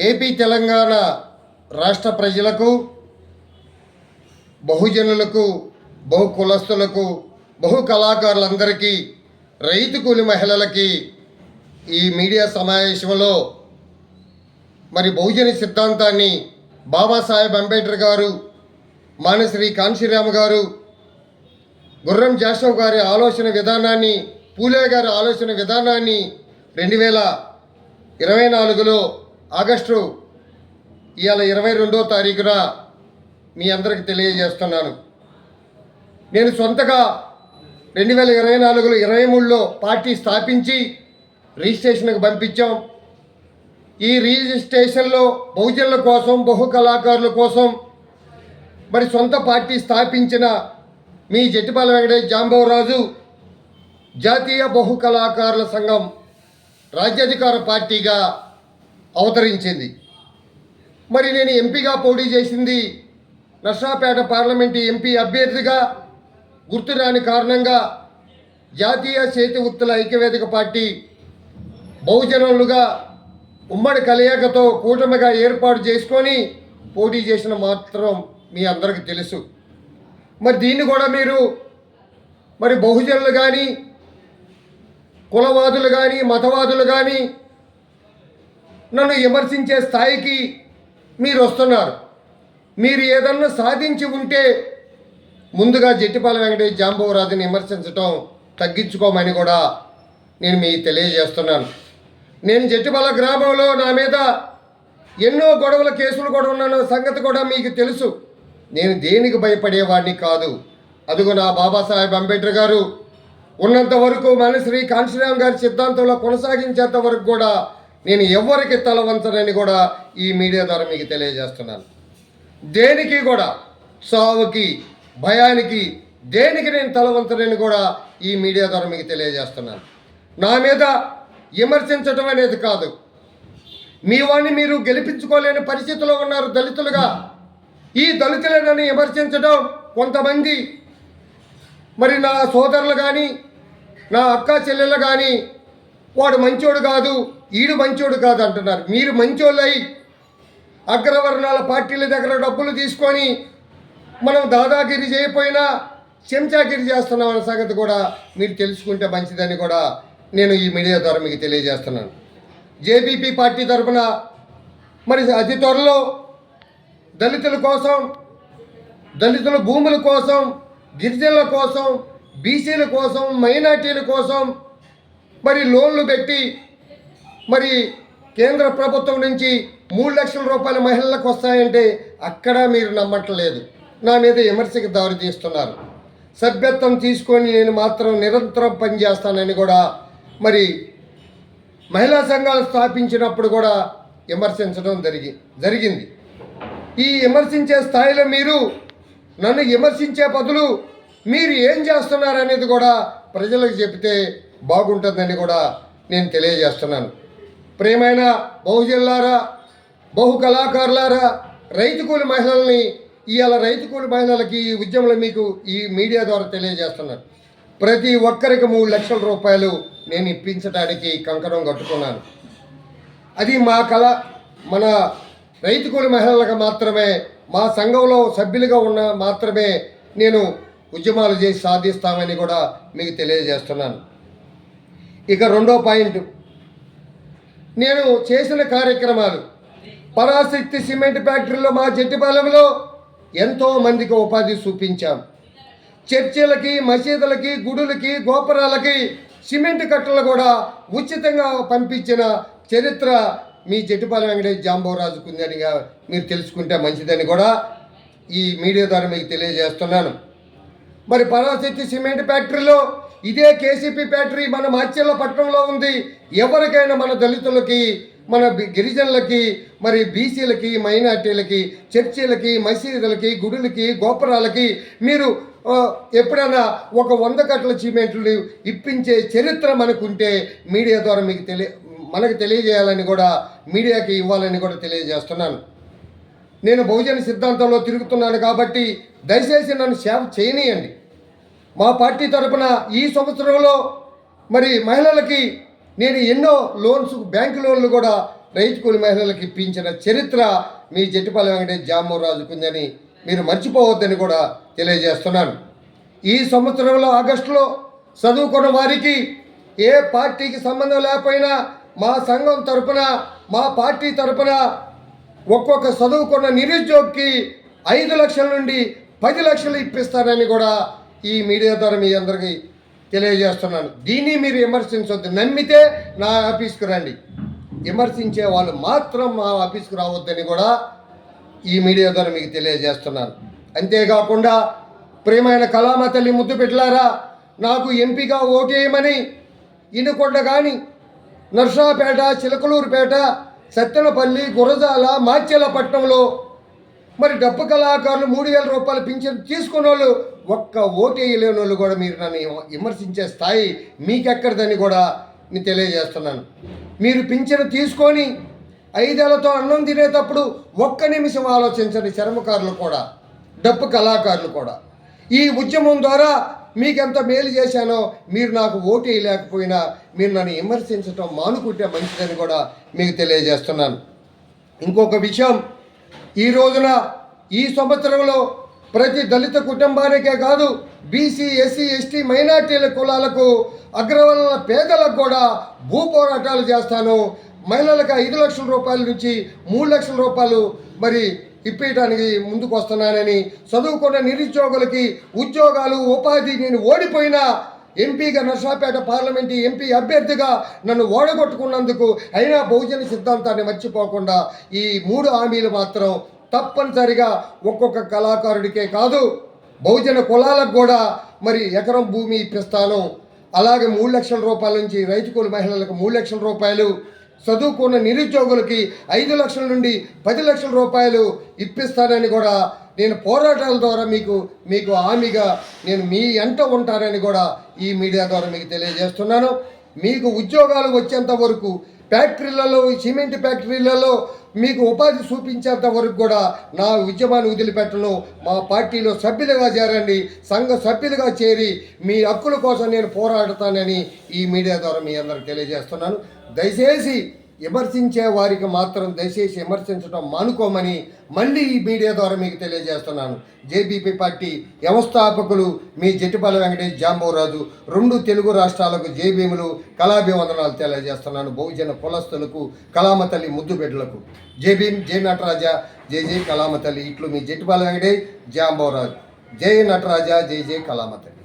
AP Telangana రాష్ట్ర ప్రజలకు, బహుజనులకు, బహు కులస్తులకు, బహు కళాకారులందరికీ, రైతు కూలి మహిళలకి ఈ మీడియా సమావేశంలో మరి బహుజన సిద్ధాంతాన్ని బాబాసాహెబ్ అంబేద్కర్ గారు, మానశ్రీ కాంశీరామ్ గారు, గుర్రం జాషవ్ గారి ఆలోచన విధానాన్ని, పూలే గారి ఆలోచన విధానాన్ని 2024లో ఆగస్టు ఇవాళ 22వ తారీఖున మీ అందరికి తెలియజేస్తున్నాను. నేను సొంతగా 2024లో 23లో పార్టీ స్థాపించి రిజిస్ట్రేషన్కి పంపించాం. ఈ రిజిస్ట్రేషన్లో బహుజనుల కోసం, బహు కళాకారుల కోసం మరి సొంత పార్టీ స్థాపించిన మీ జట్టిపాల వెంకటేష్ జాంబవరాజు జాతీయ బహు కళాకారుల సంఘం రాజ్యాధికార పార్టీగా అవతరించింది. మరి నేను ఎంపీగా పోటీ చేసింది నర్సాపేట పార్లమెంటు ఎంపీ అభ్యర్థిగా గుర్తురాని కారణంగా జాతీయ చేతి వృత్తుల ఐక్యవేదిక పార్టీ బహుజనులుగా ఉమ్మడి కలయికతో కూటమిగా ఏర్పాటు చేసుకొని పోటీ చేసిన మాత్రం మీ అందరికీ తెలుసు. మరి దీన్ని కూడా మీరు మరి బహుజనులు కానీ, కులవాదులు కానీ, మతవాదులు కానీ నన్ను విమర్శించే స్థాయికి మీరు వస్తున్నారు. మీరు ఏదన్నా సాధించి ఉంటే ముందుగా జట్టిపాల వెంకటేష్ జాంబవరాజుని విమర్శించడం తగ్గించుకోమని కూడా నేను మీకు తెలియజేస్తున్నాను. నేను జట్టిపాల గ్రామంలో నా మీద ఎన్నో గొడవల కేసులు కూడా ఉన్న సంగతి కూడా మీకు తెలుసు. నేను దేనికి భయపడేవాడిని కాదు. అదిగో నా బాబాసాహెబ్ అంబేద్కర్ గారు ఉన్నంత వరకు, మానశ్రీ కాంశీరామ్ గారి సిద్ధాంతంలో కొనసాగించేంత వరకు కూడా నేను ఎవరికి తల వంచనని కూడా ఈ మీడియా ద్వారా మీకు తెలియజేస్తున్నాను. దేనికి కూడా, సావుకి, భయానికి, దేనికి నేను తల వంచనని కూడా ఈ మీడియా ద్వారా మీకు తెలియజేస్తున్నాను. నా మీద విమర్శించడం అనేది కాదు. మీ వాడిని మీరు గెలిపించుకోలేని పరిస్థితిలో ఉన్నారు దళితులుగా. ఈ దళితులను విమర్శించడం కొంతమంది మరి నా సోదరులు కానీ, నా అక్క చెల్లెళ్ళు కానీ వాడు మంచోడు కాదు, ఈడు మంచోడు కాదు అంటున్నారు. మీరు మంచోళ్ళై అగ్రవర్ణాల పార్టీల దగ్గర డబ్బులు తీసుకొని మనం దాదాగిరి చేయకపోయినా చెంచాగిరి చేస్తున్నామన్న సంగతి కూడా మీరు తెలుసుకుంటే మంచిదని కూడా నేను ఈ మీడియా ద్వారా మీకు తెలియజేస్తున్నాను. జేబీపీ పార్టీ తరఫున మరి అతి త్వరలో దళితుల కోసం, దళితుల భూముల కోసం, గిరిజనుల కోసం, బీసీల కోసం, మైనార్టీల కోసం మరి లోన్లు పెట్టి మరి కేంద్ర ప్రభుత్వం నుంచి 3 లక్షల రూపాయల మహిళలకు వస్తాయంటే అక్కడ మీరు నమ్మట్లేదు. నా మీద విమర్శకు దారి తీస్తున్నారు. సభ్యత్వం తీసుకొని నేను మాత్రం నిరంతరం పనిచేస్తానని కూడా మరి మహిళా సంఘాలు స్థాపించినప్పుడు కూడా విమర్శించడం జరిగింది. ఈ విమర్శించే స్థాయిలో మీరు నన్ను విమర్శించే బదులు మీరు ఏం చేస్తున్నారనేది కూడా ప్రజలకు చెబితే బాగుంటుందని కూడా నేను తెలియజేస్తున్నాను. ప్రియమైన బహుజనులారా, బహు కళాకారులారా, రైతు కూలి మహిళల్ని ఇవాళ రైతు కూలి మహిళలకి ఈ ఉద్యమంలో మీకు ఈ మీడియా ద్వారా తెలియజేస్తున్నాను. ప్రతి ఒక్కరికి 3 లక్షల రూపాయలు నేను ఇప్పించడానికి కంకణం కట్టుకున్నాను. అది మన రైతు కూలి మహిళలకు మాత్రమే, మా సంఘంలో సభ్యులుగా ఉన్న మాత్రమే నేను ఉద్యమాలు చేసి సాధిస్తామని కూడా మీకు తెలియజేస్తున్నాను. ఇక రెండో పాయింట్, నేను చేసిన కార్యక్రమాలు పరాశక్తి సిమెంట్ ఫ్యాక్టరీలో మా జట్టిపాలెంలో ఎంతో మందికి ఉపాధి చూపించాం. చర్చిలకి, మసీదులకి, గుడులకి, గోపురాలకి సిమెంట్ కట్టలు కూడా ఉచితంగా పంపించిన చరిత్ర మీ జట్టిపాల వెంకటేష్ జాంబవరాజుకు ఉందని మీరు తెలుసుకుంటే మంచిదని కూడా ఈ మీడియా ద్వారా మీకు తెలియజేస్తున్నాను. మరి పరాశక్తి సిమెంట్ ఫ్యాక్టరీలో ఇదే కేసీపీ ఫ్యాక్టరీ మన మాచెల్ల పట్టణంలో ఉంది. ఎవరికైనా మన దళితులకి, మన గిరిజనులకి, మరి బీసీలకి, మైనార్టీలకి, చర్చిలకి, మసీదులకి, గుడులకి, గోపురాలకి మీరు ఎప్పుడైనా ఒక 100 కట్టల సిమెంట్లు ఇప్పించే చరిత్ర మనకుంటే మీడియా ద్వారా మీకు మనకు తెలియజేయాలని కూడా, మీడియాకి ఇవ్వాలని కూడా తెలియజేస్తున్నాను. నేను బహుజన సిద్ధాంతంలో తిరుగుతున్నాను కాబట్టి దయచేసి నన్ను సేవ చేయనీయండి. మా పార్టీ తరఫున ఈ సంవత్సరంలో మరి మహిళలకి నేను ఎన్నో లోన్స్, బ్యాంకు లోన్లు కూడా రైతు కూలి మహిళలకు ఇప్పించిన చరిత్ర మీ జట్టిపల్లి వెంకటేష్ జాంబవరాజుకు ఉందని మీరు మర్చిపోవద్దని కూడా తెలియజేస్తున్నాను. ఈ సంవత్సరంలో ఆగస్టులో చదువుకున్న వారికి ఏ పార్టీకి సంబంధం లేకపోయినా మా సంఘం తరపున మా పార్టీ తరపున ఒక్కొక్క చదువుకున్న నిరుద్యోగికి 5 లక్షల నుండి 10 లక్షలు ఇప్పిస్తారని కూడా ఈ మీడియా ద్వారా మీ అందరికీ తెలియజేస్తున్నాను. దీన్ని మీరు విమర్శించవద్దు. నమ్మితే నా ఆఫీస్కి రండి. విమర్శించే వాళ్ళు మాత్రం మా ఆఫీస్కి రావద్దని కూడా ఈ మీడియా ద్వారా మీకు తెలియజేస్తున్నాను. అంతేకాకుండా ప్రియమైన కళామ తల్లి ముద్దు పెట్టలారా, నాకు ఎంపీగా ఓటేయమని ఇనుకొండ కానీ నర్సాపేట, చిలకలూరుపేట, సత్తెనపల్లి, గురజాల, మాచెలపట్నంలో మరి డప్పు కళాకారులు 3,000 రూపాయలు పింఛన్ తీసుకున్న వాళ్ళు ఒక్క ఓటేయలేని వాళ్ళు కూడా మీరు నన్ను విమర్శించే స్థాయి మీకెక్కడిదని కూడా నేను తెలియజేస్తున్నాను. మీరు పింఛను తీసుకొని 5 ఏళ్లతో అన్నం తినేటప్పుడు ఒక్క నిమిషం ఆలోచించండి. చర్మకారులు కూడా, డప్పు కళాకారులు కూడా. ఈ ఉద్యమం ద్వారా మీకు ఎంత మేలు చేశానో మీరు నాకు ఓటు వేయలేకపోయినా మీరు నన్ను విమర్శించడం మానుకుంటే మంచిదని కూడా మీకు తెలియజేస్తున్నాను. ఇంకొక విషయం, ఈ రోజున ఈ సంవత్సరంలో ప్రతి దళిత కుటుంబానికే కాదు, బీసీ, ఎస్సీ, ఎస్టీ, మైనార్టీల కులాలకు, అగ్రవర్ణ పేదలకు కూడా భూ పోరాటాలు చేస్తాను. మహిళలకు 5 లక్షల రూపాయల నుంచి 3 లక్షల రూపాయలు మరి ఇప్పేయడానికి ముందుకు వస్తున్నానని, చదువుకున్న నిరుద్యోగులకి ఉద్యోగాలు, ఉపాధి, నేను ఓడిపోయినా ఎంపీగా నర్సాపేట పార్లమెంటు ఎంపీ అభ్యర్థిగా నన్ను ఓడగొట్టుకున్నందుకు అయినా బహుజన సిద్ధాంతాన్ని మర్చిపోకుండా ఈ 3 హామీలు మాత్రం తప్పనిసరిగా ఒక్కొక్క కళాకారుడికే కాదు బహుజన కులాలకు కూడా మరి ఎకరం భూమి ఇప్పిస్తాను. అలాగే 3 లక్షల రూపాయల నుంచి రైతు కూలి మహిళలకు 3 లక్షల రూపాయలు, చదువుకున్న నిరుద్యోగులకి 5 లక్షల నుండి 10 లక్షల రూపాయలు ఇప్పిస్తానని కూడా నేను పోరాటాల ద్వారా మీకు హామీగా నేను మీ వెంట ఉంటానని కూడా ఈ మీడియా ద్వారా మీకు తెలియజేస్తున్నాను. మీకు ఉద్యోగాలు వచ్చేంత వరకు ఫ్యాక్టరీలలో, సిమెంట్ ఫ్యాక్టరీలలో మీకు ఉపాధి చూపించేంత వరకు కూడా నా ఉద్యమాన్ని వదిలిపెట్టను. మా పార్టీలో సభ్యులుగా చేరండి, సంఘ సభ్యులుగా చేరి మీ హక్కుల కోసం నేను పోరాడతానని ఈ మీడియా ద్వారా మీ అందరికి తెలియజేస్తున్నాను. దయచేసి విమర్శించే వారికి మాత్రం దయచేసి విమర్శించడం మానుకోమని మళ్ళీ ఈ మీడియా ద్వారా మీకు తెలియజేస్తున్నాను. జేబీపీ పార్టీ వ్యవస్థాపకులు మీ జట్టిపల్లి వెంకటేష్ జాంబవరాజు 2 తెలుగు రాష్ట్రాలకు జేబీములు, కళాభివందనాలు తెలియజేస్తున్నాను. బహుజన కులస్తులకు, కళామ తల్లి ముద్దు బిడ్డలకు జై భీమ్, జై నటరాజ, జై జై కళామ తల్లి. ఇట్లు మీ జట్టిపల్లి వెంకటేష్ జాంబవరాజు. జై నటరాజ, జై జై కళామ తల్లి.